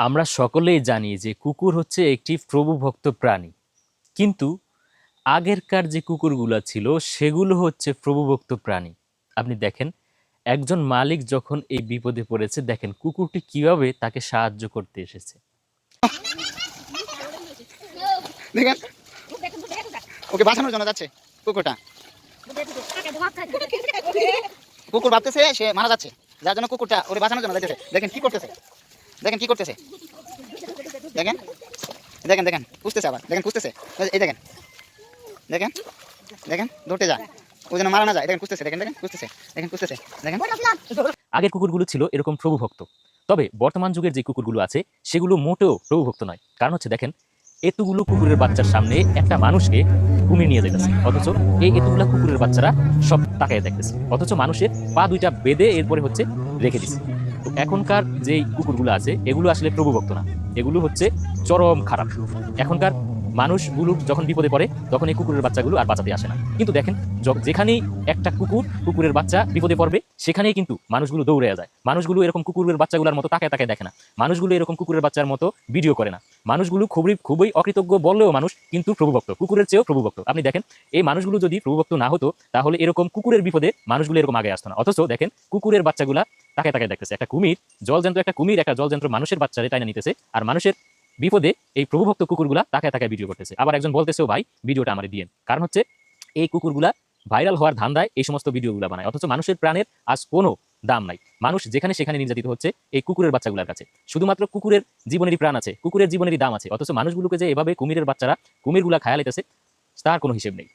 আমরা সকলেই জানি যে কুকুর হচ্ছে একটি প্রভুভক্ত প্রাণী। কিন্তু আগেরকার যে কুকুরগুলো ছিল সেগুলো হচ্ছে প্রভুভক্ত প্রাণী। আপনি দেখেন একজন মালিক যখন এই বিপদে পড়েছে, দেখেন কুকুরটি কিভাবে তাকে সাহায্য করতে এসেছে। দেখেন ওকে বাঁচানোর জন্য যাচ্ছে কুকুরটা। কুকুর ভাবতেছে সে মারা যাচ্ছে, যার জন্য কুকুরটা ওরে বাঁচানোর জন্য যাইতেছে। দেখেন কি করতেছে, দেখেন কি করতেছে, দেখেন দেখেন দেখেন পুষতেছে, আবার দেখেন পুষতেছে। এই দেখেন দেখেন দেখেন ধরতে যায়, ও যেন মারা না যায়। দেখেন পুষতেছে, দেখেন দেখেন পুষতেছে, দেখেন পুষতেছে, দেখেন। আগের কুকুরগুলো ছিল এরকম প্রভুভক্ত, তবে বর্তমান যুগের যে কুকুরগুলো আছে সেগুলো মোটেও প্রভুভক্ত নয়। কারণ হচ্ছে দেখেন এতগুলো কুকুরের বাচ্চার সামনে একটা মানুষকে কুমির নিয়ে যেতেছে, অথচ এই এতগুলা কুকুরের বাচ্চারা সব তাকায় দেখতেছে, অথচ মানুষের পা দুইটা বেঁধে এরপরে হচ্ছে রেখে দিচ্ছে। তো এখনকার যে কুকুরগুলো আছে এগুলো আসলে প্রভুভক্ত না, এগুলো হচ্ছে চরম খারাপ। এখনকার মানুষগুলো যখন বিপদে পড়ে তখন এই কুকুরের বাচ্চাগুলো আর বাঁচাতে আসে না। কিন্তু দেখেন যেখানেই একটা কুকুরের বাচ্চা বিপদে পড়বে সেখানেই কিন্তু মানুষগুলো দৌড়ে যায়। মানুষগুলো এরকম কুকুরের বাচ্চাগুলোর মতো তাকায় তাকায় দেখে না, মানুষগুলো এরকম কুকুরের বাচ্চার মতো ভিডিও করে না। মানুষগুলো খুবই খুবই অকৃতজ্ঞ বললেও মানুষ কিন্তু প্রভুভক্ত, কুকুরের চেয়েও প্রভুভক্ত। আপনি দেখেন এই মানুষগুলো যদি প্রভুভক্ত না হতো তাহলে এরকম কুকুরের বিপদে মানুষগুলো এরকম আগে আসতো না। অথচ দেখেন কুকুরের বাচ্চাগুলা তাকায় তাকায় দেখতেছে, একটা কুমির একটা জলযন্ত্র মানুষের বাচ্চারে টাইনা নিতেছে, আর মানুষের বিপদে এই প্রভুভক্ত কুকুরগুলা তাকায় তাকায় ভিডিও করতেছে। আবার একজন বলতেছেও ভাই ভিডিওটা আমারে দিয়েন, কারণ হচ্ছে এই কুকুরগুলা ভাইরাল হওয়ার ধান্দায় এই সমস্ত ভিডিওগুলো বানায়, অথচ মানুষের প্রাণের আজ কোনো দাম নাই। মানুষ যেখানে সেখানে নির্যাতিত হচ্ছে এই কুকুরের বাচ্চাগুলোর কাছে। শুধুমাত্র কুকুরের জীবনেরই প্রাণ আছে, কুকুরের জীবনেরই দাম আছে, অথচ মানুষগুলোকে যে এভাবে কুমিরের বাচ্চারা কুমিরগুলা খায়া লাইতেছে তার কোনো হিসেব নেই।